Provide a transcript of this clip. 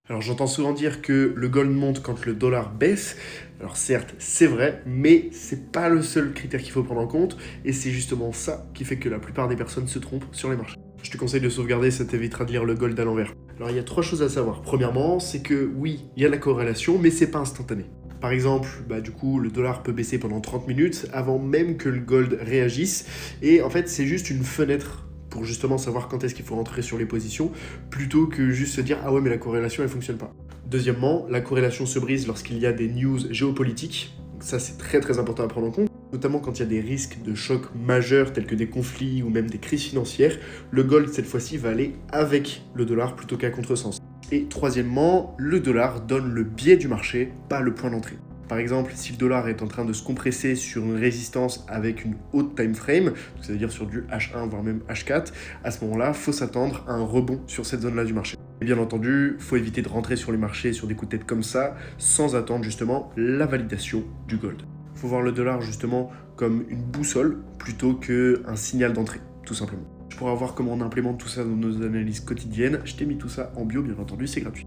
Alors j'entends souvent dire que le gold monte quand le dollar baisse. Alors certes, c'est vrai, mais c'est pas le seul critère qu'il faut prendre en compte, et c'est justement ça qui fait que la plupart des personnes se trompent sur les marchés. Je te conseille de sauvegarder, ça t'évitera de lire le gold à l'envers. Alors il y a trois choses à savoir. Premièrement, c'est que oui, il y a la corrélation, mais c'est pas instantané. Par exemple, du coup, le dollar peut baisser pendant 30 minutes avant même que le gold réagisse, et en fait, c'est juste une fenêtre pour justement savoir quand est-ce qu'il faut rentrer sur les positions, plutôt que juste se dire « Ah ouais, mais la corrélation, elle fonctionne pas ». Deuxièmement, la corrélation se brise lorsqu'il y a des news géopolitiques. Donc ça, c'est très très important à prendre en compte. Notamment quand il y a des risques de chocs majeurs tels que des conflits ou même des crises financières, le gold cette fois-ci va aller avec le dollar plutôt qu'à contresens. Et troisièmement, le dollar donne le biais du marché, pas le point d'entrée. Par exemple, si le dollar est en train de se compresser sur une résistance avec une haute time frame, c'est-à-dire sur du H1 voire même H4, à ce moment-là, il faut s'attendre à un rebond sur cette zone-là du marché. Et bien entendu, il faut éviter de rentrer sur les marchés sur des coups de tête comme ça, sans attendre justement la validation du gold. Il faut voir le dollar justement comme une boussole plutôt qu'un signal d'entrée, tout simplement. Pour voir comment on implémente tout ça dans nos analyses quotidiennes, je t'ai mis tout ça en bio, bien entendu, c'est gratuit.